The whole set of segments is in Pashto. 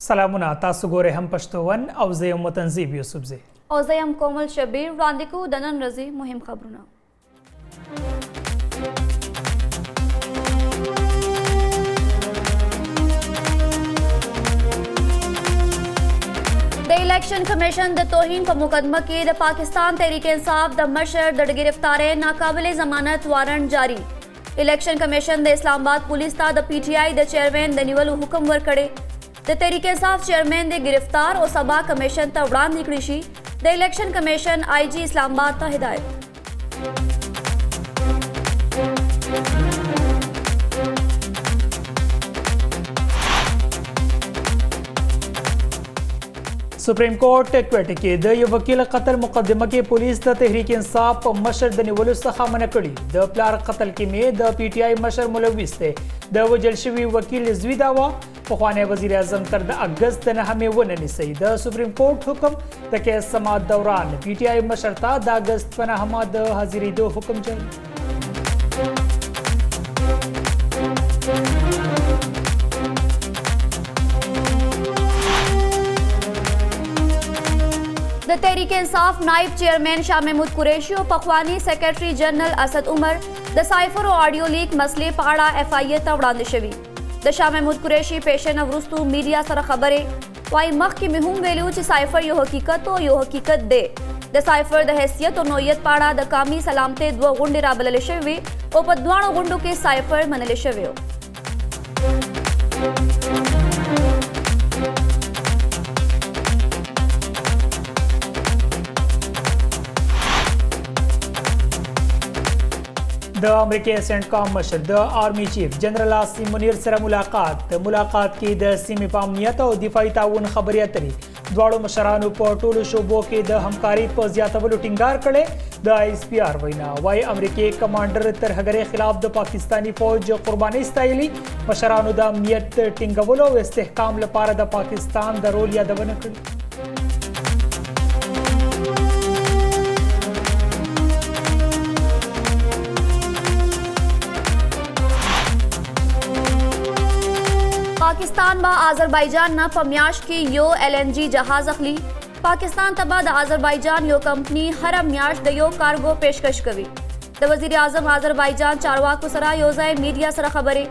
سلامونه تاسو ګورئ هم پښتون او زه یم تنظیم یوسفزی او زه یم کومل شبیر. وړاندې کوو د نن ورځې مهم خبرونه. د الیکشن کمیشن د توهین په مقدمه کې د پاکستان تحریک انصاف د مشر د گرفتارۍ ناقابل ضمانت وارنټ جاری. الیکشن کمیشن د اسلام آباد پولیس ته د پی ټی آئی د چیئرمین د نیولو حکم ورکړی. د تحریک انصاف چیئرمین د گرفتار او سبا کمیشن ته وړاندې کړی شي. د الیکشن کمیشن آئی جی اسلام آباد ته ہدایت. سپریم کورٹ کوټه کې د یو وکیل قتل مقدمه کې پولیس د تحریک انصاف مشر د نیولو څخه منع کړي. د پلار قتل کې می د پی ټی آئی مشر ملوث دی. د وژل شوي وکیل زوی دعوا پخوانی وزیر اعظم تر د اګست د 9 ونه نیسي. د سپریم کورٹ حکم د کیس سماعت دوران پی ټی آئی مشر ته د اګست په 9 د حاضرېدو حکم جاری. د تحریک انصاف نائب چیئرمین شاہ محمود قریشی او پخوانی سیکرټري جنرل اسد عمر د سایفر او آډیو لیک مسلې په اړه اف آئی اے ته وړاندې شوي. د شاہ محمود قریشی پیشن وروستو میډیا سره خبرې وایي مخکې مې هم ویلو چې سایفر یو حقیقت او یو حقیقت دی. د سایفر د حیثیت او نوعیت په اړه د قامي سلامتۍ 2 غونډې رابللې شوې او په 2 غونډو کې سایفر منلې شوی و. د امریکای سینټ کام مشر د آرمی چیف جنرال عاصم منیر سره ملاقات کې د سیمې په امنیت او دفاعي تعاون خبرې اترې. دواړو مشرانو په ټولو شعبو کې د همکارۍ په زیاتولو ټینګار کړی. د آئی ایس پی آر وینا وايي امریکایي کمانډر ترهګرۍ خلاف د پاکستانی فوج قربانۍ ستایلي. مشرانو د امنیت ټینګولو او استحکام لپاره د پاکستان د رول یادونه کړې. پاکستان با آذربائیجان نه په میاشت کې یو ایل این جی جهاز اخلي. پاکستان ته به د آذربائیجان یو کمپنی هر میاشت د یو کارګو پیشکش کوي. د وزیر اعظم آذربائیجان چارواکو سره یو ځای میډیا سره خبرې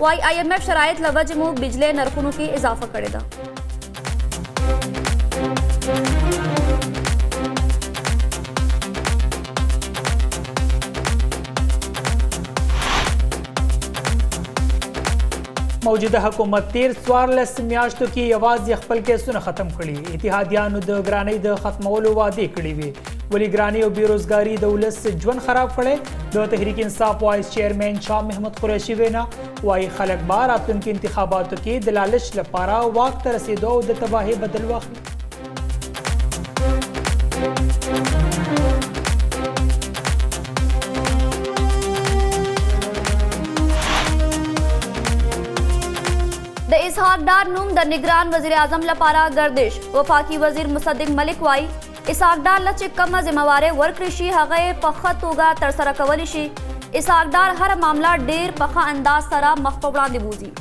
وایي آئی ایم ایف شرایط له وجې مو بجلی نرخونو کې اضافه کړې ده. موجوده حکومت 14 میاشتو کې یوازې خپل کیسونه ختم کړي. اتحادیانو د ګرانۍ د ختمولو وعدې کړې وي ولی ګرانۍ او بیروزګاري د ولس ژوند خراب کړي. د تحریک انصاف وایس چیئرمین شاه محمود قریشي وینا وایي خلک به راتلونکي انتخاباتو کې د لالچ لپاره واک ته رسېدو او د تباهۍ بدل واخلي. د اسحاق ډار نوم د نگران وزیر اعظم لپاره گردش. وفاقي وزیر مصدق ملک وایي اسحاق ډار له چې کومه ذمہواري ورکړي شي هغه یې په ښه توګه ترسره کولی شي. اسحاق ډار هر معامله ډیر په ښه انداز سره مخ په وړاندې بوځي.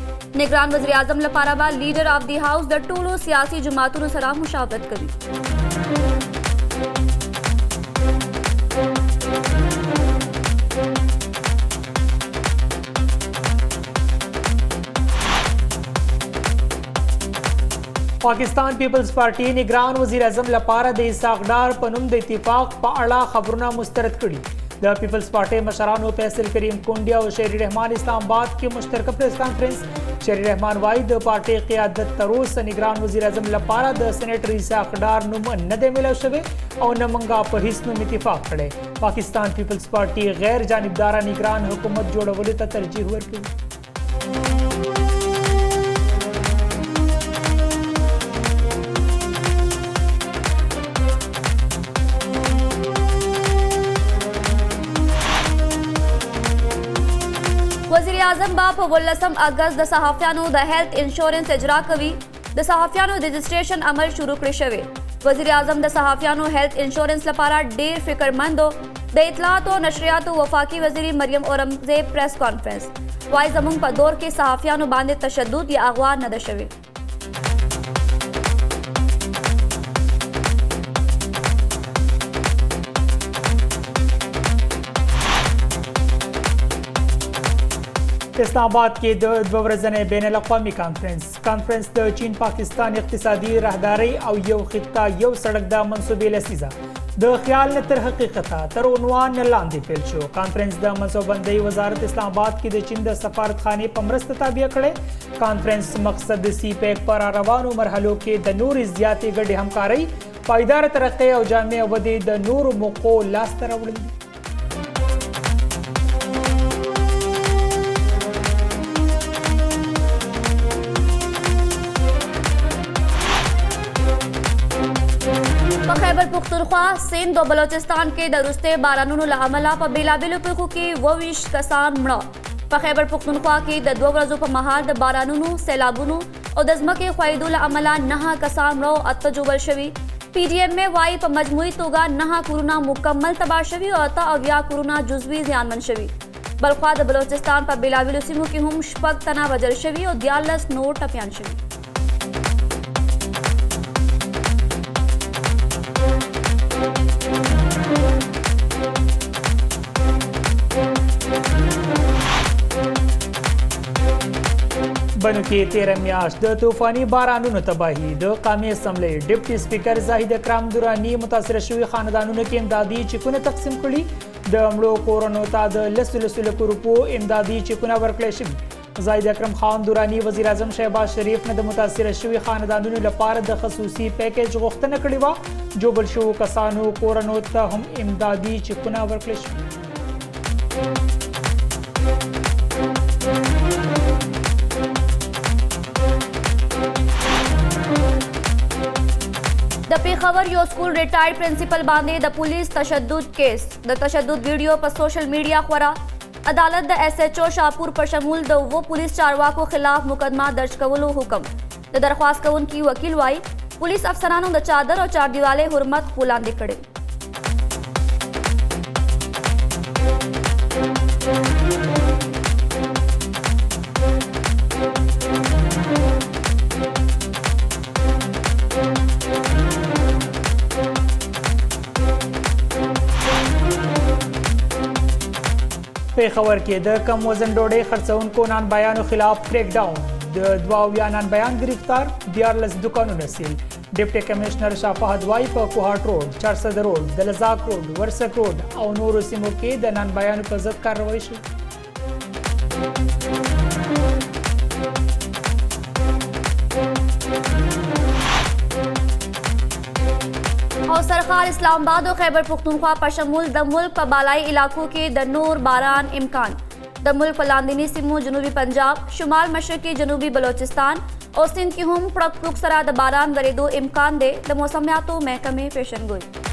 نگران وزیر اعظم لپاره به لیډر آف دی هاوس د ټولو سیاسي جماعتونو سره مشاورت کوي. پاکستان پیپلز پارټي نگران وزیر اعظم لپاره د اسحاق ډار په نوم د اتفاق په اړه خبرونه مسترد کړي. د پیپلز پارټي مشرانو فیصل کریم کونډیا او شهري رحمان اسلام آباد کې مشترکه پریس کانفرنس. شهري رحمان وايي د پارټي قیادت تر اوسه نگران وزیر اعظم لپاره د سېنیټر اسحاق ډار نوم نه دی میلاو شوی او نه منګه په هیڅ نوم اتفاق کړي. پاکستان پیپلز پارټي غیر جانبداره نگران حکومت جوړولو ته ترجیح ورکوي. وزیر اعظم با په 18 اگست د صحافیانو د هیلث انشورنس اجرا کوي. د صحافیانو رجسټریشن عمل شروع کړی شوی. وزیر اعظم د صحافیانو هیلث انشورنس لپاره ډیر فکرمند و. د اطلاعات او نشریاتو وفاقي وزیر مریم اورنګزیب پریس کانفرنس وایي زموږ په دور کې صحافیانو باندې تشدد یا اغوا نه ده شوی. اسلام آباد کې د دوه ورځنۍ بین الاقوامي کانفرنس د چین پاکستان اقتصادي راهداري او یو خطه یو سړک د منصوبې لسیزه د خیال نه تر حقیقته تر عنوان لاندې پیل شو. کانفرنس د منصوبندۍ وزارت اسلام آباد کې د چین د سفارتخانې په مرسته تابع کړی. کانفرنس مقصد د سی پیک پر روانو مرحلو کې د نورې زیاتې ګډې همکارۍ، پایدار ترقۍ او جامع ودې د نورو موقعو لاسته راوړل دي. خیبر پختونخوا، سندھ او بلوچستان کې د وروستي بارانونو له امله په بېلابېلو پیښو کې 22 کسان مړه. په خیبر پختونخوا کې د 2 ورځو په مهال د بارانونو، سیلابونو او د ځمکې ښویېدو له امله 9 کسان مړه او 8 ژوبل شوي. پی ډي ایم وایي په مجموعي توګه 9 کورونه مکمل تباه شوي او 8 کورونه جزوي زیانمن شوي. بلخوا د بلوچستان په بېلابېلو سیمو کې هم 6 تنه وژل شوي او 14 نور ټپیان شوي. بنو کې 13 میاشت د طوفاني بارانونو تباهي. د قومي اسمبلی ډیپټي سپیکر زاهد اکرام دراني متاثره شوي خاندانونو کې امدادي چکونه تقسیم کړي. د مړو کورونو ته د لسو لکو روپو امدادي چکونه ورکړل شوي. زاهد اکرم خان دراني وزیر اعظم شهباز شریف نه د متاثره شوي خاندانونو لپاره د خصوصي پیکیج غوښتنه کړې وه. جوبل شوو کسانو کورونو ته هم امدادي چکونه ورکړل شوي. د پیښور یو سکول ریټایرډ پرنسپل باندې د پولیس تشدد کیس. د تشدد ویډیو په سوشل میډیا خورا. عدالت د ایس ایچ او شاپور په شمول د 2 پولیس چارواکو خلاف مقدمه درج کولو حکم. د درخواست کوونکي وکیل وایي پولیس افسرانو د چادر او چاردیوالۍ حرمت غولاندې کړی. پیښور کې د کم وزن ډوډۍ خرڅونکو نان بیانو خلاف کریک ډاون. د 2 نان بیان گرفتار، 14 دکانونه سیل. ډیپټي کمشنر شاه فهد وایي په کوهاټ روډ، چارسد روډ، د لزاک روډ، ورسک روډ او نورو سیمو کې د نان بیانو په ضد کاروایی شوه. او سرخال اسلام آباد او خیبر پختونخوا په شمول د ملک په بالای علاقو کې د نور باران امکان. د ملک په لاندینی سیمو جنوبي پنجاب، شمال مشرقي جنوبي بلوچستان او سندھ کې هم پړک پړک سره د باران ورېدو امکان دی. د موسمیاتو محکمې پیشنګوئی.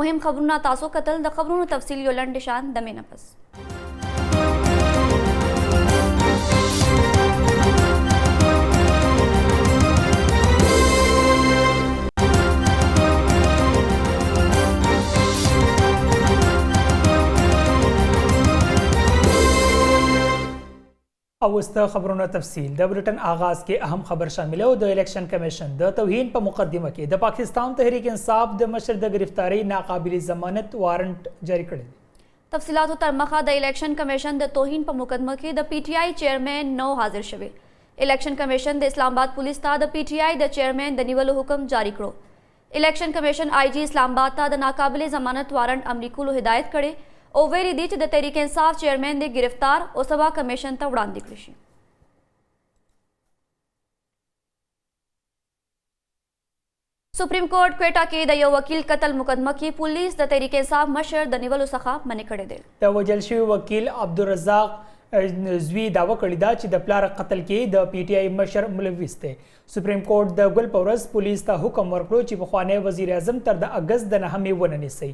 مهم خبرونه تاسو کتل. د خبرونو تفصیل یو لنډ شان د مینه پس. او اوس د خبرونو تفصیل. د بریټن آغاز کې اهم خبر شامل او د الیکشن کمیشن د توهین په مقدمه کې د پاکستان تحریک انصاف د مشر د گرفتاری ناقابل ضمانت وارنٹ جاری کړی. تفصیلاتو تر مخه د الیکشن کمیشن د توهین په مقدمه کې د پی ټی آی چیئرمین نو حاضر شوی. الیکشن کمیشن د اسلام آباد پولیس ته د پی ټی آی د چیئرمین د نیولو حکم جاری کړو. الیکشن کمیشن آئی جی اسلام آباد ته د ناقابل ضمانت وارنٹ عملي کولو هدایت کړي او ویلي دي چې د تحریک انصاف چیئرمین د گرفتار او سبا کمیشن ته وړاندې کړی شي. سپریم کورټ کویټا کې د یو وکیل قتل مقدمه کې پولیس د تحریک انصاف مشر د نیولو څخه منع کړی دی. د وژل شوي وکیل عبدالرزاق زوی دعوه کړې ده چې د پلار قتل کې د پی ټی آی مشر ملوث دی. سپریم کورټ د ګل په ورځ پولیس ته حکم ورکړو چې پخوانی وزیر اعظم تر د اګست د 9 ونه نیسي.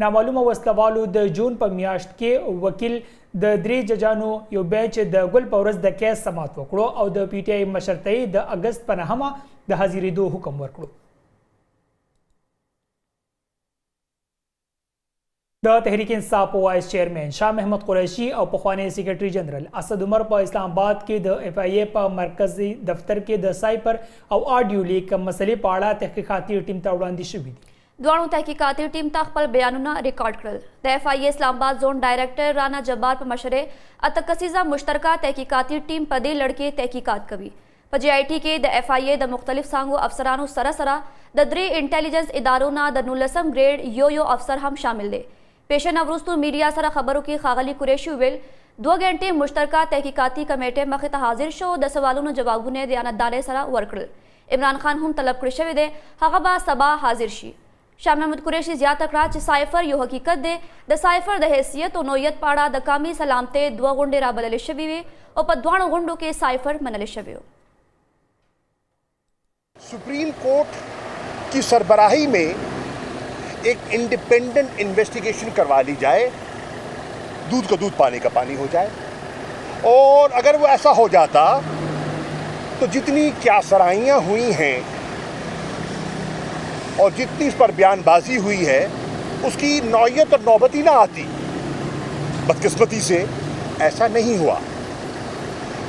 نامعلومه وسلوالو د جون په میاشت کې وکیل د 3 ججانو یو بینچ د ګل په ورځ د کیس سماعت وکړو او د پی ټی آی مشر ته د اګست په 9 د حاضرېدو حکم ورکړو. د تحریک انصاف وائس چیئرمین شاہ محمود قریشی او پخوانی سیکرٹری جنرل اسد عمر په اسلام آباد کې د ایف آئی اے په مرکزی دفتر کې د سایپر او آډیو لیک مسلې په اړه تحقیقاتي ټیم ته وړاندې شوي دي. دواړو تحقیقاتي ټیم ته خپل بیانونه ریکارډ کړل. د ایف آئی اے اسلام آباد زون ډایریکټر رانا جبار په مشرۍ اته کسیزه مشترکه تحقیقاتي ټیم په دې لړ کې تحقیقات کوي. په جی آئی ټي کې د ایف آئی اے د مختلف څانګو افسرانو سره سره د درې انټیلیجنس ادارو نه د 19 ګریډ یو افسر هم شامل دی. پیشن وروستو میډیا سره خبرو کې ښاغلي قریشي ویل 2 غنټې مشترکه تحقیقاتي کمیټه مخې ته حاضر شو. د سوالونو جوابونه دیانتدارۍ سره ورکړل. عمران خان هم طلب کړی شوی دی هغه به سبا حاضر شي. شاه محمود قریشي زیاته کړه چې سایفر یو حقیقت دی. د سایفر د حیثیت او نوعیت په اړه د قومي سلامتۍ 2 غونډې رابللې شوې وي او په دواړو غونډو کې سایفر منل شوی و. Supreme court की सरबराही में एक इंडिपेंडेंट इन्वेस्टिगेशन करवा ली जाए, दूध का दूध पानी का पानी हो जाए. और अगर वो ऐसा हो जाता तो जितनी क्या सराहियाँ हुई हैं और जितनी इस पर बयानबाजी हुई है उसकी नौयत और नौबत ही ना आती. बदकिस्मती से ऐसा नहीं हुआ.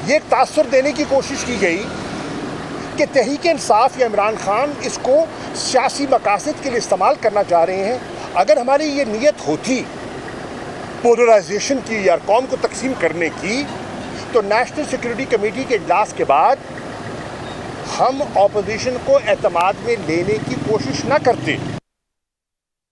ये एक तासुर देने की कोशिश की गई कि तहरीक इंसाफ या इमरान खान इसको सियासी मकासद के लिए इस्तेमाल करना चाह रहे हैं. अगर हमारी ये नीयत होती पोलराइजेशन की या कौम को तकसीम करने की तो नेशनल सिक्योरिटी कमेटी के इजलास के बाद हम अपोजिशन को एतमाद में लेने की कोशिश न करते.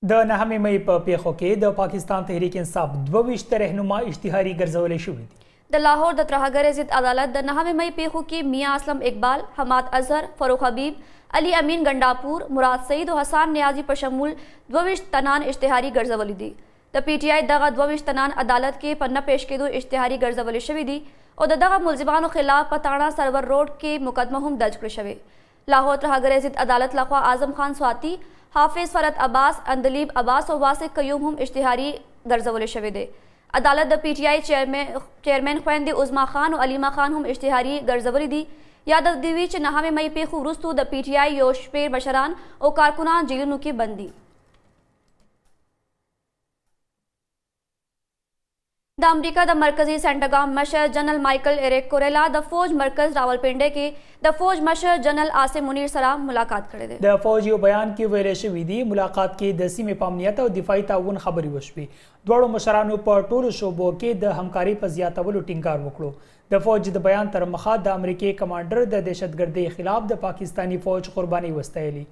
د 9 مئی په پیښو کې د پاکستان تحریک انصاف 22 رهنما اشتهاري ګرځولې شوې دي. د لاہور د ترهګر ضد عدالت د 9 مئی پیښو کې میاں اسلم اقبال، حماد اظہر، فروخ حبیب، علی امین گنڈاپور، مراد سعید او حسان نیازی په شمول 22 تنان اشتهاري ګرځولې دي. د پی ټی آی دغه 22 تنان عدالت کې په نه پیش کېدو اشتهاري ګرځولې شوې دي او دغه ملزمانو خلاف په تاڼا سرور روډ کې مقدمه هم درج کړې شوې. لاہور ترهګر ضد عدالت لخوا اعظم خان سواتی، حافظ فرد عباس، اندلیب عباس او واسق قیوم هم اشتهاري ګرځولې شوې دي. عدالت د پی ٹی آئی چیئرمین خویندې عظما خان او علیما خان هم اشتهاري ګرځولې دي. یاد دی وی چې 9 مئی پیښو وروستو د پی ٹی آئی یو شمېر مشران او کارکنان جیلونو کې بند دي. د امریکا د مرکزی سینټاګام مشر جنرل مائیکل ایریک کوریلا د فوج مرکز راولپنډي کې د فوج مشر جنرل عاصم منیر سره ملاقات کړې ده. د فوج یو بیان کې ویل شوی دی ملاقات کې د سیمې په امنیت او دفاعي تعاون خبرې وشوې. دواړو مشرانو په ټولو شعبو کې د همکارۍ په زیاتولو ټینګار وکړو. د فوج د بیان تر مخه د امریکای کمانډر د دهشتګردۍ خلاف د پاکستانی فوج قرباني وستایلی.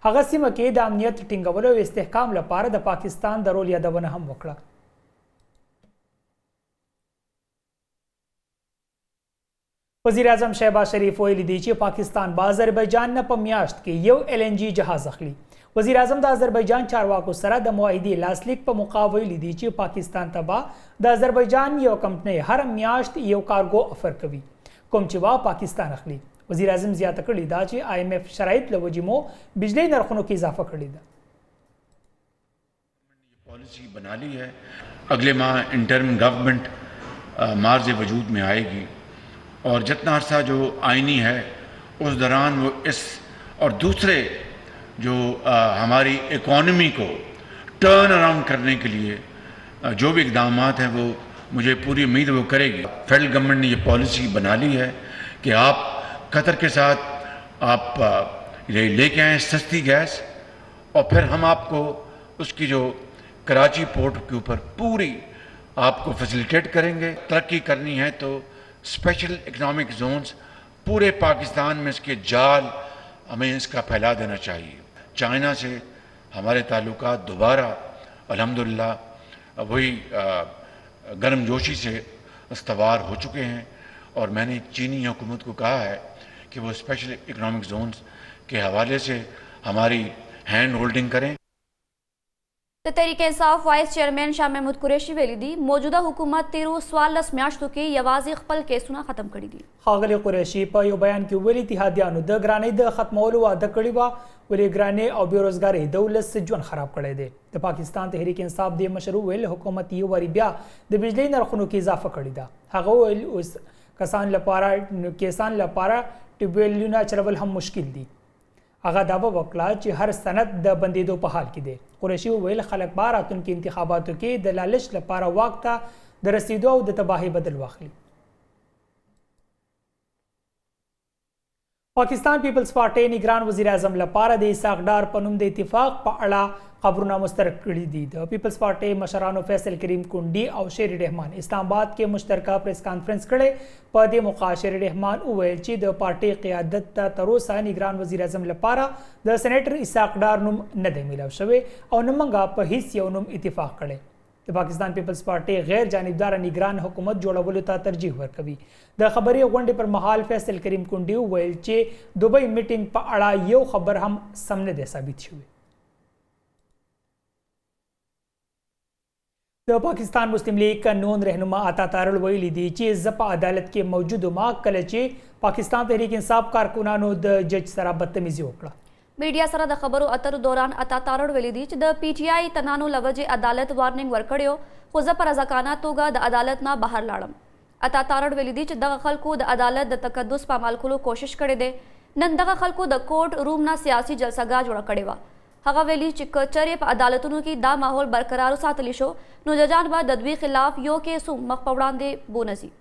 هغه سیمه کې د امنیت ټینګولو او استحکام لپاره د پاکستان د رول یادونه هم وکړه. وزیر اعظم شهباز شریف ویلي دی چې پاکستان به آذربایجان نه په میاشت کې یو ایل ان جی جهاز اخلي. وزیر اعظم د آذربایجان چارواکو سره د معاهدې لاسلیک په موقع ویلي دی چې پاکستان ته به د آذربایجان یو کمپنۍ هر میاشت یو کارګو افر کوي کوم چې به پاکستان اخلي. وزیر اعظم زیاته کړې ده چې آئی ایم ایف شرایط له وجې مو بجلی نرخونو کې اضافه کړې ده. پالیسی بنا لی ہے اگلے ماہ انٹرم گورنمنٹ مارز وجود میں آئے گی اور جتنا عرصہ جو آئینی ہے اس دوران وہ اس اور دوسرے جو ہماری اکانومی کو ٹرن اراؤنڈ کرنے کے لیے جو بھی اقدامات ہیں وہ مجھے پوری امید وہ کرے گی. فیڈرل گورنمنٹ نے یہ پالیسی بنا لی ہے کہ آپ قطر کے ساتھ آپ لے کے آئیں سستی گیس اور پھر ہم آپ کو اس کی جو کراچی پورٹ کے اوپر پوری آپ کو فیسیلیٹیٹ کریں گے. ترقی کرنی ہے تو اسپیشل اکنامک زونز پورے پاکستان میں اس کے جال ہمیں اس کا پھیلا دینا چاہیے. چائنا سے ہمارے تعلقات دوبارہ الحمدللہ وہی گرم جوشی سے استوار ہو چکے ہیں اور میں نے چینی حکومت کو کہا ہے کہ وہ اسپیشل اکنامک زونز کے حوالے سے ہماری ہینڈ ہولڈنگ کریں. د تحریک انصاف وائس چیئرمین شاہ محمود قریشي ویلي دي موجوده حکومت 13 میاشتو کې یوازې خپل کیسونه ختم کړي دي. ښاغلي قریشي په یو بیان کې ویلي اتحادیانو د ګرانۍ د ختمولو وعده کړې وه ولې ګرانۍ او بېروزګارۍ د ولس ژوند خراب کړی دی. د پاکستان تحریک انصاف د مشر ویل حکومت یو واري بیا د بجلی نرخونو کې اضافه کړې ده. هغه ویل اوس کسان لپاره ټیوبویلونه چلول هم مشکل دي. هغه دعوه وکړه چې هر سند د بندیدو په حال کې دی. قریشي وویل خلک به راتلونکي انتخاباتو کې د لالچ لپاره واک ته د رسیدو او د تباهۍ بدل واخلي. پاکستان پیپلز پارټۍ نگران وزیر اعظم لپاره د اسحاق ډار په نوم د اتفاق په اړه خبرونه مسترد کړي دي. د پیپلز پارټۍ مشرانو فیصل کریم کونډي او شیر رحمان اسلام آباد کې مشترکه پریس کانفرنس کړی. په دې موقع شیر رحمان وویل چې د پارټۍ قیادت ته تر اوسه نگران وزیر اعظم لپاره د سېنیټر اسحاق ډار نوم نه دی میلاو شوی او نه موږ په هیڅ یو نوم اتفاق کړی. د پاکستان پیپلز پارټۍ غیر جانبدار نگران حکومت جوړولو ته ترجیح ورکوي. د خبري غونډې پر مهال فیصل کریم کونډي وویل چې دوبۍ میټینګ په اړه یو خبر هم سم نه دی ثابت شوی. د پاکستان مسلم لیگ نون رهنما عطا تارړ ویلي دي چې زه په عدالت کې موجود ما کله چې پاکستان تحریک انصاف کارکونانو د جج سره بدتمیزي وکړه. میډیا سره د خبرو اترو دوران عطا تارړ ویلي دي چې د پی ټی آی تنانو لوجې عدالت وارننګ ورکړیو خو زه په رضاکانه توګه د عدالت نه بهر لاړم. عطا تارړ ویلي دي چې دغه خلکو د عدالت د تقدس په عمل کولو کوشش کړې ده. نن دغه خلکو د کوټ روم نه سیاسي جلسګاه جوړه کړې وه. هغه ویلي چې که چېرې په عدالتونو کې دا ماحول برقرار وساتلی شو نو ججان به د دوی خلاف یو کیس هم مخ په وړاندې بونځي.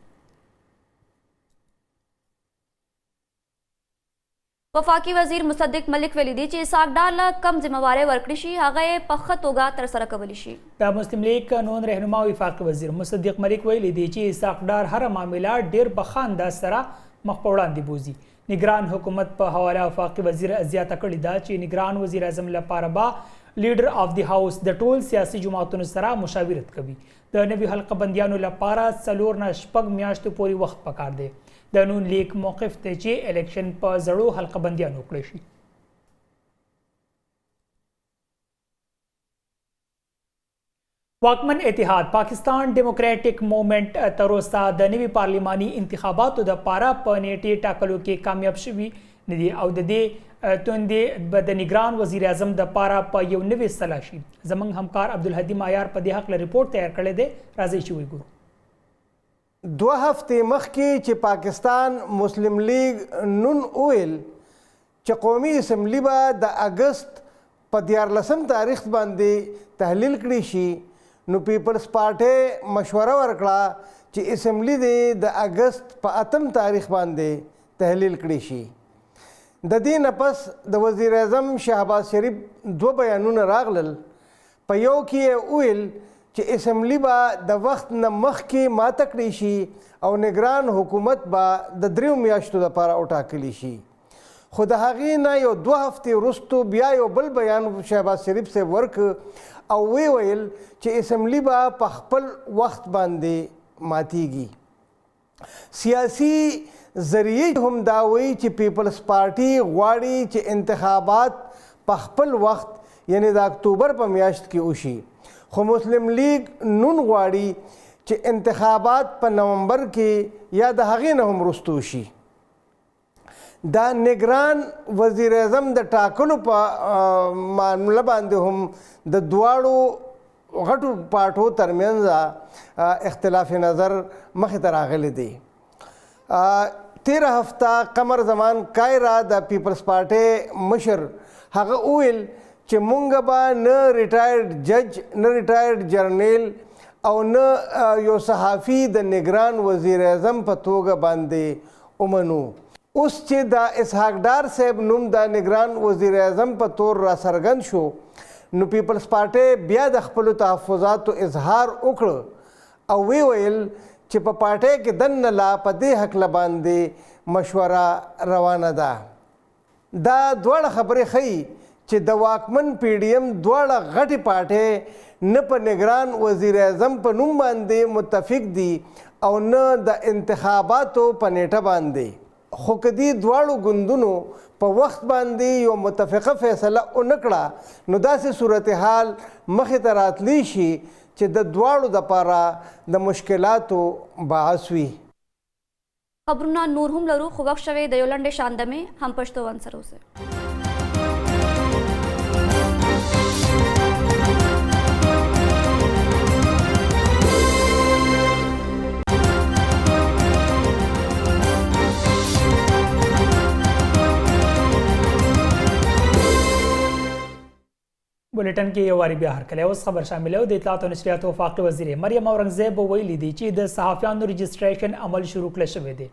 وفاقي وزیر مصدق ملک ویلي دي چې اسحاق ډار له کم ذمہوارۍ ورکړي شي هغه یې په ښه توګه ترسره کولی شي. د مسلم لیگ نون رهنما وفاقي وزیر مصدق ملک ویلي دي چې اسحاق ډار هره معامله ډیر په ښه انداز سره مخ په وړاندې بوځي. نگران حکومت په حواله وفاقي وزیر زیاته کړې ده چې نگران وزیر اعظم لپاره به لیډر آف دی هاوس د ټول سیاسي جماعتونو سره مشاورت کوي. د نوي حلقه بندیانو لپاره 4 نه 6 میاشتو پورې وخت پکار دی. د نون لیگ موقف دی چې الیکشن په زړو حلقه بندیانو وکړی شي. واکمن اتحاد پاکستان ډیموکریټک موومېنټ تر اوسه د نوي پارلیماني انتخاباتو د پاره په نیټې ټاکلو کې کامیاب شوي نه دي او د دې توندې به د نگران وزیر اعظم د پاره په یو نوي سلا شي. زموږ همکار عبدالهدي معیار په دې هکله رپورټ تیار کړی دی. راځئ چې وګورو. 2 هفتې مخکې چې پاکستان مسلم لیگ نون ویل چې قومي اسمبلی به د اګست په 14 تاریخ باندې تحلیل کړي شي نو پیپلز پارټۍ مشوره ورکړه چې اسمبلی دې د اګست په 8 تاریخ باندې تحلیل کړي شي. د دې نه پس د وزیر اعظم شهباز شریف 2 بیانونه راغلل. په یو کې ویل چې اسمبلی به د وخت نه مخکې ماته کړی شي او نگران حکومت به د 3 میاشتو لپاره وټاکلی شي. خو د هغې نه یو 2 هفتې وروستو بیا یو بل بیان شهباز شریف صاحب ورک او ویل چې اسمبلی به په خپل وخت باندې ماتیږي. سیاسي ذریعې هم دا وایي چې پیپلز پارټي غواړي چې انتخابات په خپل وخت یعنی د اکتوبر په میاشت کې وشي خو مسلم لیگ نون غواړي چې انتخابات په نومبر کې یا د هغې نه هم وروسته وشي. دا نگران وزیر اعظم د ټاکلو په معامله باندې هم د دواړو غټو پارټو ترمنځ اختلاف نظر مخې ته راغلی دی. 13 هفته قمر زمان کایرا د پیپلز پارټۍ مشر هغه وویل چې مونږ به نه ریټایرډ جج نه ریټایرډ جرنیل او نه یو صحافي د نگران وزیر اعظم په توګه باندې ومنو. اوس چې د اسحاق ډار صاحب نوم د نگران وزیر اعظم په طور را څرګند شو نو پیپلز پارټۍ بیا د خپلو تحفظاتو اظهار وکړ او ویل چې په پارټۍ کې دننه لا په دې هکله باندې مشوره روانه ده. دا دواړه خبرې ښیي چې د واکمن پی ډي ایم دواړه غټې پارټۍ نه په نگران وزیر اعظم په نوم باندې متفق دي او نه د انتخاباتو په نیټه باندې. خو که دې دواړو ګوندونو په وخت باندې یو متفقه فیصله ونه کړه نو داسې صورتحال مخې ته راتلی شي چې د دواړو دپاره د مشکلاتو باعث وي. خبرونه نور هم لرو خو وخت شوی د یو لنډې شاندمې هم پښتو ون سره اوسئ. بولیټن کې یو واری بیا هرکلی اوس خبر شاملو د اطلاعات او نشریاتو وفاقي وزیر مریم اورنګزیب ویلي دي چې د صحافیانو رجسټریشن عمل شروع کړی شوی دی.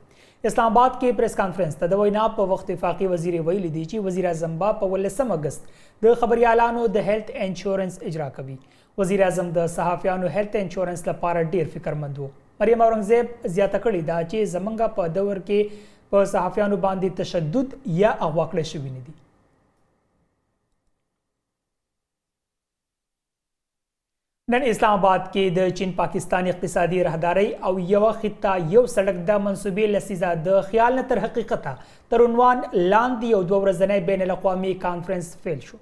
اسلام آباد کې پریس کانفرنس ته د وینا په وخت وفاقي وزیر ویلي دي چې وزیر اعظم به په 18 اګست د خبريالانو د هیلث انشورنس اجرا کوي. وزیر اعظم د صحافیانو هیلث انشورنس لپاره ډیر فکرمند وو. مریم اورنګزیب زیاته کړې ده چې زمونږ په دور کې په صحافیانو باندې تشدد یا اغوا کړی شوی نه دي. نن اسلام آباد کې د چین پاکستان اقتصادي راهداري او یو خطه یو سړک د منصوبې لسیزه د خیال نه تر حقیقته تر عنوان لاندې یو 2 ورځنی بین الاقوامي کانفرنس فیل شو.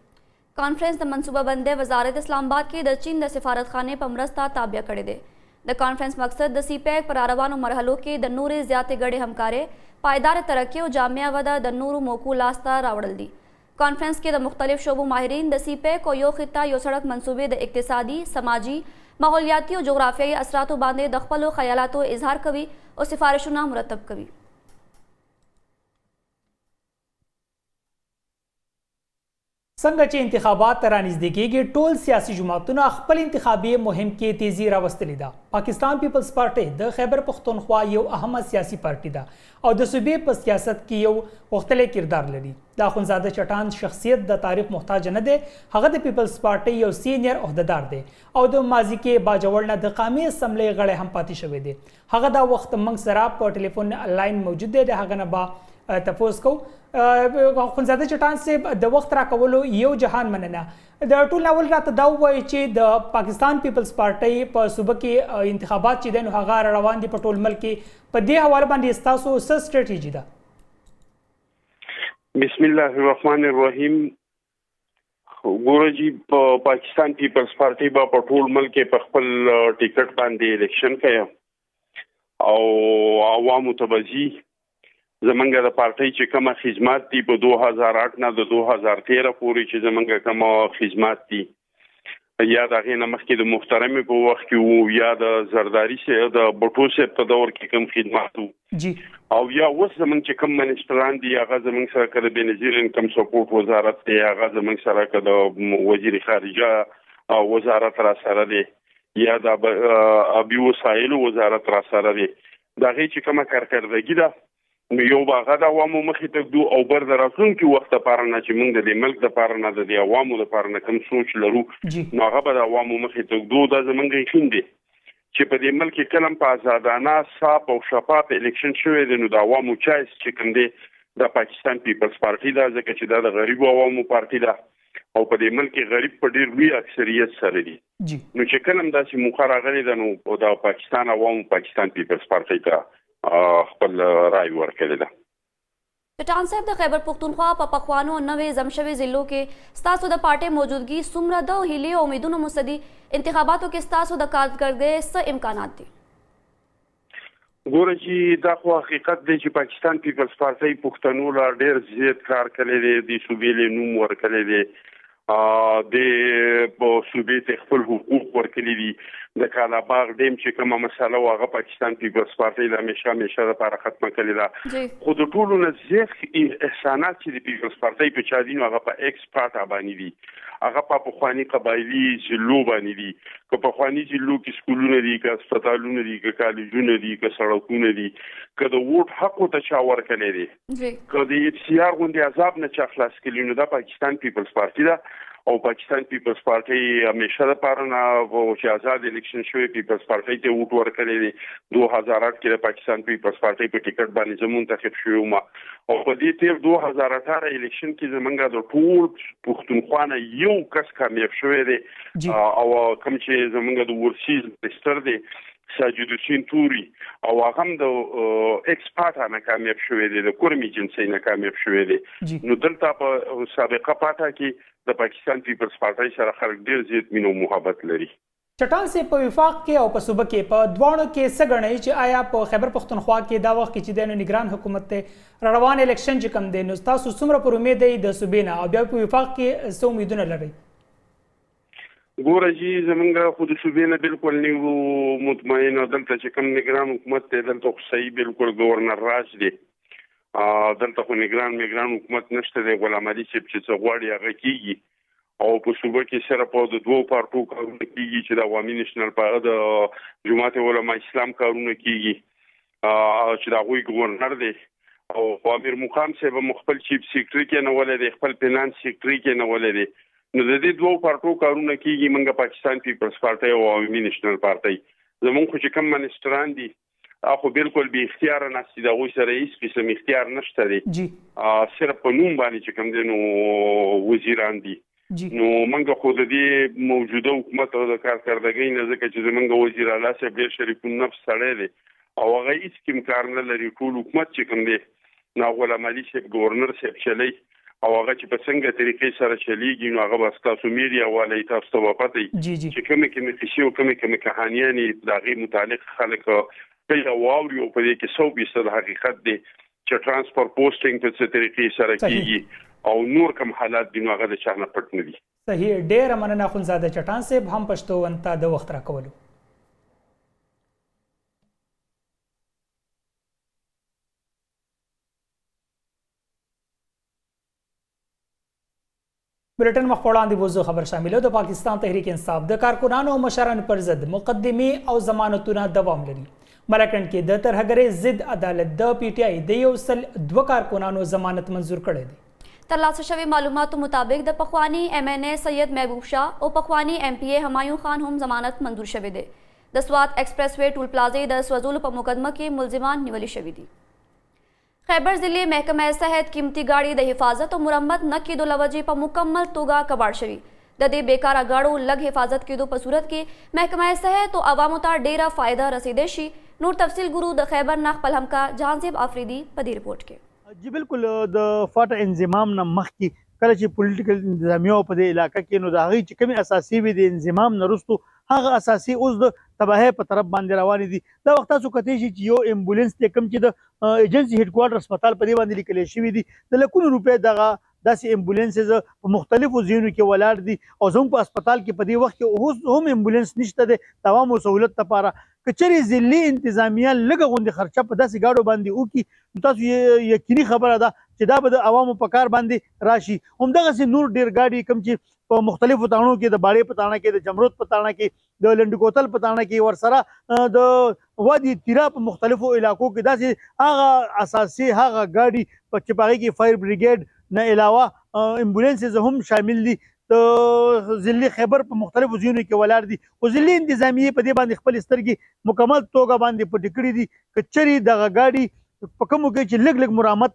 کانفرنس د منصوبه بندۍ وزارت اسلام آباد کې د چین د سفارتخانې په مرسته تابع کړی دی. د کانفرنس مقصد د سی پیک پر روانو مرحلو کې د نورې زیاتې ګډې همکارۍ، پایدار ترقی او جامع وده د نورو موقعو لاسته راوړل دي. کانفرنس کې د مختلف شعبو ماهرین د سی پیک او یو خطه یو سړک منصوبې د اقتصادي، سماجي، ماحولیاتي او جغرافیایي اثراتو باندې د خپلو خیالاتو اظهار کوي او سفارشونه مرتب کوي. څنګه چې انتخابات رانږدې کېږي ټول سیاسي جماعتونه خپل انتخابي مهم کې تیزی راوستلې ده. پاکستان پیپلز پارټي د خیبر پښتونخوا یو اهمه سیاسي پارټي ده او د صوبې په سیاست کې یو غښتلی کردار لري. د اخندزاده چټان شخصیت د تعریف محتاج نه دی. هغه د پیپلز پارټي یو سینیر عہدهدار دی او د ماضي کې باجوړ نه د قومي اسمبلۍ غړی هم پاتې شوی دی. هغه دا وخت موږ سره په ټلیفون لاین موجود دی. د هغه نه به تپوس کو. اخندزاده چټان صاحب د وخت راکولو یو جهان مننه. د ټول اول راته دا ووایي چې د پاکستان پیپلز پارټي په صوبه کې انتخابات چې دی نو هغه روان دي په ټول ملک کې. په دې حواله باندې ستاسو څه سټریټیجي ده؟ بسم الله الرحمن الرحیم. ګوره جی پاکستان پیپلز پارټي به په ټول ملک کې په خپل ټیکټ باندې الیکشن کوي او عوامو ته به ځي. زمونږ د پارټۍ چې کومه خدمات دي په 2008 نه د 2013 پورې چې زمونږ کومه خدمات دي یا د هغې نه مخکې د محترمې په وخت کې وو یا د زرداري صاحب د بټو صاحب په دور کې کوم خدمات وو او یا اوس زمونږ چې کوم منسټران دي هغه زمونږ سره که د بېنظیر انکم سپورټ وزارت دی، هغه زمونږ سره که د وزیر خارجه وزارت را سره دی یا د آبي وسایلو وزارت را سره دی. د هغې چې کومه کارکردګي ده نو یو به هغه د عوامو مخې ته ږدو او بر د راتلونکي وخت دپاره نه چې موږ د دې ملک دپاره نه د دې عوامو دپاره نه کوم سوچ لرو نو هغه به د عوامو مخې ته ږدو. دا زموږ یقین دی چې په دې ملک کې کله په ازادانه، صاف او شفاف الیکشن شوی دی نو د عوامو چایس چې کوم دی د پاکستان پیپلز پارټي ده، ځکه چې دا د غریبو عوامو پارټي ده او په دې ملک کې غریب په ډېر لوی اکثریت سره دي. نو چې کله هم داسې موخه راغلې ده نو د پاکستان عوامو پاکستان پیپلز پارټي ته خپل رای ورکړی ده. چټان صاحب د خیبر پښتونخوا په پخوانو نوې زمشوي ضلعو کې ستاسو د پارټۍ موجودګي څومره ده او هیلې او امیدونو مستدي انتخاباتو کې ستاسو د کارکردګۍ څه امکانات دي؟ ګوره چې دا خو حقیقت دی چې پاکستان پیپلز پارټۍ پښتنو لا ډېر زیات کار کړی دی، د صوبې له نوم ورکړی دی، د صوبې ته خپل حقوق ورکړي دي. د کالاباغ ډیم چې کومه مسله وه هغه پاکستان پیپلز پارټۍ د همیشه لپاره ختمه کړې ده. خو د ټولو نه زیات احسانات چې د پیپلز پارټۍ په چا دي نو هغه په ایکسپارټ باندې دي، هغه په پخواني قبایلي ضلعو باندې دي. که پخواني ضلعو کې سکولونه دي، که هسپتالونه دي، که کالجونه دي، که سړکونه دي، که د ووټ حق ورته چا ورکړی دی، که د HCR غوندې عذاب نه چا خلاص کړي نو دا پاکستان پیپلز پارټي ده. او پاکستان پیپلز پارټۍ همیشه لپاره نه چې آزاد الیکشن شوی پیپلز پارټۍ ته ووټ ورکړی دی. 2008 کې د پاکستان پیپلز پارټۍ په ټیکټ باندې زه منتخب شوی وم او په دې تیر 2018 الیکشن کې زمونږ د ټول پښتونخوا نه یو کس کامیاب شوی دی او کوم چې زمونږ د ورسیز منسټر دی ساجد حسین توري او هغه هم د ایکسپارټ نه کامیاب شوی دی، د کورمي جنسي نه کامیاب شوی دی. نو دلته په سابقه پاټه کې د پاکستان پیپلز پارټۍ سره خلک ډېر زیات مینه او محبت لري. چټان صاحب په وفاق کې او په صوبه کې په دواړو کې څه ګڼئ چې آیا په خیبر پښتونخوا کې دا وخت کې چې دی نو نګران حکومت دی روان الیکشن چې کوم دی نو ستاسو څومره پر امید دی د صوبې نه او بیا په وفاق کې څه امیدونه لرئ؟ ګوره جی زمونږ خو د صوبې نه بالکل نه یو مطمئن. دلته چې کوم نګران حکومت دی دلته خو صحیح بالکل گورنر راج دی، دلته خو نګران حکومت نشته دی. غلام علي صاحب چې څه غواړي هغه کېږي او په صوبه کې صرف د دوو پارټو کارونه کیږي چې د عوامي نېشنل پارټي د جماعت علماء اسلام کارونه کیږي چې د هغوی گورنر دی او امیر مقام صاحب مخبل چیف سیکرټري کې نه ولې دی خپل فینانس سیکرټري کې نه ولې دی نو د دې دوو پارټو کارونه کیږي منګه پاکستان پیپلز پارټي او عوامي نېشنل پارټي زمونږ خو چې کوم منسټران دي اخو بالکل به اختیار نه سي دا غوي سره هیڅ قسم اختیار نشته دي جی صرف په نوم باندې چې کوم دي نو وزیران دي جی نو منګه خو د دې موجوده حکومت او د کارکردګۍ نه ځکه چې زمونږ وزیر اعلی صاحب ډېر شریف النفس سړی دی او هغه هیڅ کوم کار نه لري ټول حکومت چې کوم دی نو غلام علي صاحب گورنر صاحب چلی او هغه چې په څنګه طریقې سره چلیږي نو هغه بس تاسو میډیا والي تاسو ته پته جی جی چې کومه قصې او کومه کہانیانې د هغې متعلق خلک کله واوري او په دې کې 100% حقیقت دی چې ترانسپورت پوسټینګ په څه طریقې سره کیږي او نور کوم حالات دي نو هغه د چا نه پټ نه دي. صحیح ډېره مننه اخندزاده چټان صاحب هم پښتو ون ته د وخت راکولو. بلټن مخ وړاندې وضو خبر شاملو د پاکستان تحریک انصاف د کارکنانو او مشرانو پر ضد مقدمې او ضمانتونه دوام لري. ملکنډ کې د ترهګرۍ ضد عدالت د پی ټی آی د 102 کارکنانو ضمانت منظور کړی دی. ترلاسه شوی معلوماتو مطابق د پخوانی ایم این اے سید محبوب شاه او پخوانی ایم پی اے همایون خان هم ضمانت منظور شوی دی. د سوات ایکسپریس وے ټول پلازې د سوځولو په مقدمه کې ملزمان نیولي شوي دي. خیبر ضلع محکمه صحت قیمتي گاڑی د حفاظت او مرمت نه کېدو له وجې په مکمل توګه کباړ شوي. د دې بیکاره گاړو لږ حفاظت کېدو په صورت کې محکمه صحت او عوامو ته ډیره فائدہ رسیدای شي. نور تفصیل ګورو د خیبر نه خپل همکار جهانزیب آفریدي په دې رپورټ کې. جی بالکل د فاټ انضمام نه مخکې کله چې پولیټیکل انتظامیه په دې علاقه کې نو د هغې چې کومې اساسي وي د انضمام نه وروستو هغه اساسي اوس د تباهۍ په طرف باندې روانې دي. دا وخت تاسو کتلی شي چې یو امبولینس دی کوم چې د ایجنسي هیډ کوارټر هسپتال په دې باندې لیکلی شوي دي د لکونو روپۍ دغه داسې امبولینسز په مختلفو ځایونو کې ولاړ دي او زموږ په هسپتال کې په دې وخت کې اوس هم امبولینس نشته دی د عوامو سهولت لپاره. که چېرې ضلعي انتظامیه لږه غوندې خرچه په داسې ګاډو باندې وکړي نو تاسو یقیني خبره ده چې دا به د عوامو په کار باندې راشي. همدغسې نور ډېر ګاډي کوم چې په مختلفو تاڼو کې د باړې په تاڼه کې د جمرود په تاڼه کې د لنډ کوتل په تاڼه کې ورسره د وادي تیرا په مختلفو علاقو کې داسې هغه اساسي هغه ګاډي چې په هغې کې فایر بریګیډ نه علاوه امبولینسز هم شامل دي د ضلع خیبر په مختلفو ځایونو کې ولاړ دي. خو ضلعي انتظامیې په دې باندې خپلې سترګې مکمل توګه باندې پټې کړي دي. که چېرې دغه ګاډي په کومو کې چې لږ لږ مرامت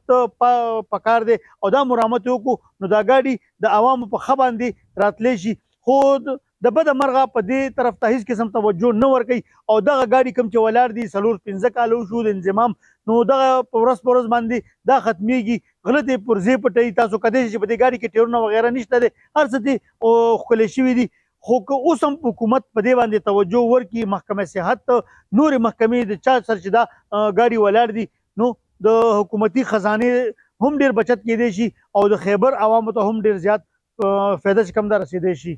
پکار دی او دا مرامت وکړو نو دا ګاډي د عوامو په ښه باندې راتلی شي. خو د بده مرغه په دې طرف ته هیڅ قسم توجه نه ورکوي او دغه ګاډي کوم چې ولاړ دي 4-5 کاله وشو د انضمام نو دغه په ورځ په ورځ باندې دا ختمیږي. غلطې پرزې پټوي. تاسو کتلی شئ چې په دې ګاډي کې ټیرونه وغیره نشته دی هر څه دې ښکلی شوي دي. خو که اوس هم حکومت په دې باندې توجه ورکړي محکمه صحت نورې محکمې د چا سره چې دا ګاډي ولاړ دي نو د حکومتي خزانې هم ډېر بچت کېدی شي او د خیبر عوامو ته هم ډېر زیات فایده چې کوم ده رسېدی شي.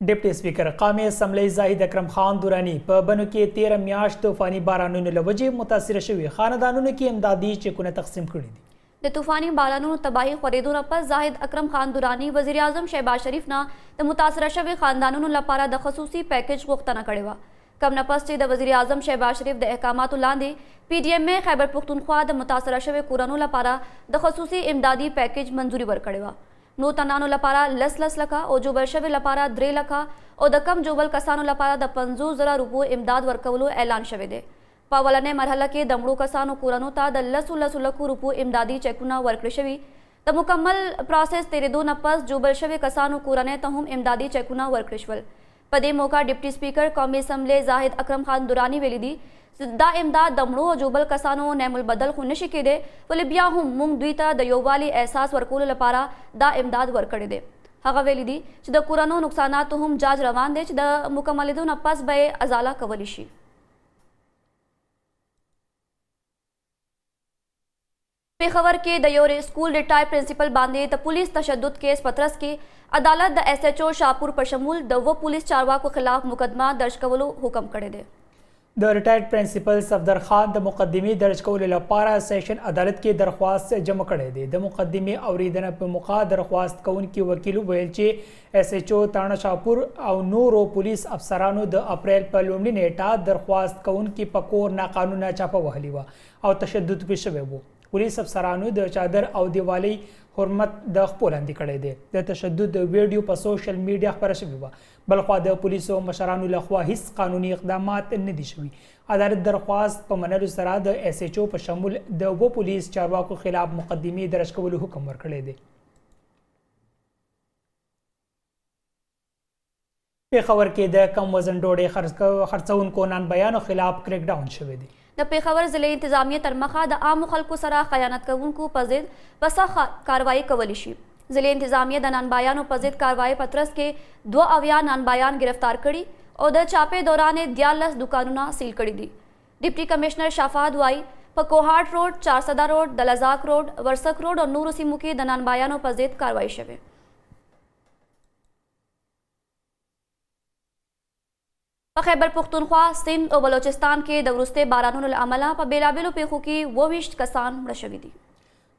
ډیپټي سپیکر قومي اسمبلی زاهد اکرم خان درانی په بنو کې 13 میاشت طوفاني بارانونو له وجې متاثره شوي خاندانونو کې امدادي چیکونه تقسیم کړي دي. د طوفاني بارانونو تباهي خورېدو نه پس زاهد اکرم خان درانی وزیر اعظم شهباز شریف نه د متاثره شوي خاندانونو لپاره د خصوصي پیکیج غوښتنه کړې وه. کم نه پس چې د وزیر اعظم شهباز شریف د احکاماتو لاندې پی ډي ایم اے خیبر پښتونخوا د متاثره شوي کورونو لپاره د خصوصي امدادي پیکیج منظوري ورکړې وه. نو تنانو لپاره 10 لکه او جوبل شوي لپاره 3 لکه او د کم جوبل کسانو لپاره د 50,000 روپو امداد ورکولو اعلان شوی دی. په اولنۍ مرحله کې د مړو کسانو کورونو ته د 10 لکو روپو امدادي چیکونه ورکړل شوي. د مکمل پروسس تیرېدو نه پس جوبل شوي کسانو کورنۍ ته هم امدادي چیکونه ورکړل شول. په دې موقع ډیپټي سپیکر قومي اسمبلی زاهد اکرم خان درانی ویلي دي دا امداد د مړو او جوبل کسانو نعم البدل خو نشي کېدی ولې بیا هم موږ دوی ته د یووالي احساس ورکولو لپاره دا امداد ورکړی دی. هغه ویلي دي چې د کورونو نقصاناتو هم جاج روان دی چې د مکملېدو نه پس به یې ازاله کولی شي. پیښور کې د یو سکول ریټای پرنسپل باندې د پولیس تشدد کیس پترس کې عدالت د ایس ایچ او شاپور پر شمول د 2 پولیس چارواکو خلاف مقدمه درج کولو حکم کړی دی. د ریټایرډ پرنسپل صفدر خان د مقدمې درج کولو لپاره سیشن عدالت کې درخواست جمع کړی دی. د مقدمې اوریدنه په موقع درخواست کوونکي وکیل ویل چې ایس ایچ او تاڼه شاپور او نورو پولیس افسرانو د اپریل په لومړۍ نیټه درخواست کوونکي په کور ناقانونه چاپه وهلي وه او تشدد پرې شوی و. پولیس افسرانو د چادر او دیوالۍ حرمت د خپل لاندې کړی دی. د تشدد ویډیو په سوشل میډیا خپره شوې وه. بلخوا د پولیسو مشرانو لخوا هیڅ قانوني اقدامات نه دي شوي. عدالت درخواست په منلو سره د ایس ایچ او په شمول د اوو پولیس چارواکو خلاف مقدمې درج کولو حکم ورکړی دی. پېښور کې د کم وزن ډوډۍ خرڅونکو نن بیانو خلاف کریک ډاون شوی دی. د پېښور ضلع انتظامیه تر مخه د عامو خلکو سره خیانت کوونکو په ضد په سخت کاروایي کولی شي. ضلع انتظامیه د نانبایانو په ضد کاروایي په ترڅ کې 2 نانبایان گرفتار کړي او د چاپې دوران 14 دکانونه سیل کړي دي. ډپټي کمشنر شافاد وایي په کوهاټ روډ، چارسده روډ، د لزاک روډ، ورسک روډ او نورو سیمو کې د نانبایانو په ضد کاروایي شوې. په خیبر پختونخوا، سندھ او بلوچستان کې د وروستي بارانونو له امله په بیلابیلو پیښو کې 22 کسان مړه شوي دي.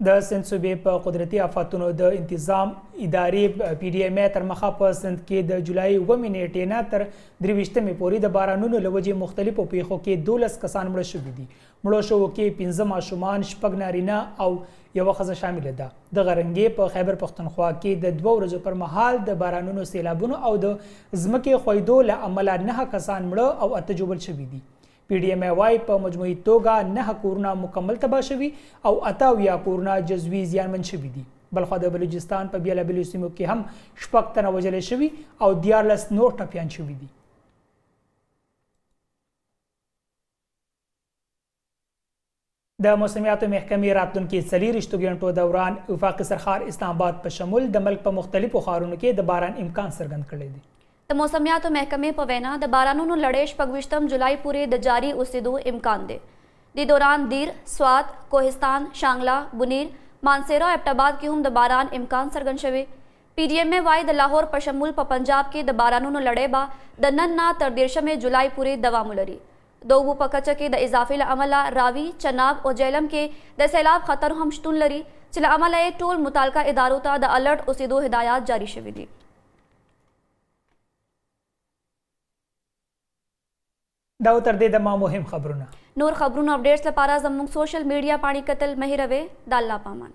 د سند صوبې په قدرتي آفاتونو د انتظام ادارې پی ډي ایم ای تر مخه په سند کې د جولای 9 نیټې نه تر 23 پورې د بارانونو له وجې مختلفو پیښو کې 12 کسان مړه شوي دي. مړو شوو کې 15 ماشومان، 6 نارینه او 1 ښځه شامله ده. د غرنګې په خیبر پختونخوا کې د 2 ورځو پر مهال د بارانونو، سیلابونو او د ځمکې ښویدو له امله 9 کسان مړه او 8 ژوبل شوي دي. پی ډي ایم ای وايي په مجموعي توګه 9 کورونه مکمل تباه شوي او 88 کورونه جزوي زیانمن شوي دي. بلخوا د بلوچستان په بیلابیلو سیمو کې هم 6 تنه وژل شوي او 14 نور ټپیان شوي دي. د موسمیاتو محکمې راتلونکي 24 غنټو دوران وفاقي سرخار اسلام آباد په شمول د ملک په مختلفو ښارونو کې د باران امکان څرګند کړی دی. د موسمیاتو محکمې په وینا د بارانونو لړۍ 26 جولای پورې د جاری اوسېدو امکان دی. د دوران دیر، سوات، کوهستان، شانګله، بنیر، مانسیرا او ابټاباد کې هم د باران امکان څرګند شوی. پی ډي ایم ای وايي د لاهور په شمول په پنجاب کې د بارانونو لړۍ به د نن نه تر 13 جولای پورې دوام ولري. د اوبو په کچه کې د اضافې له امله راوي، چناب او جیلم کې د سیلاب خطر هم شتون لري چې له امله یې ټول متعلقه ادارو ته د الرټ اوسېدو هدایات جاری شوي دي. دا تر دې د ما مهم خبرونه. نور خبرونو اپډیټس لپاره زموږ سوشل میډیا پاڼې کتل مه هېروئ. د الله پامان.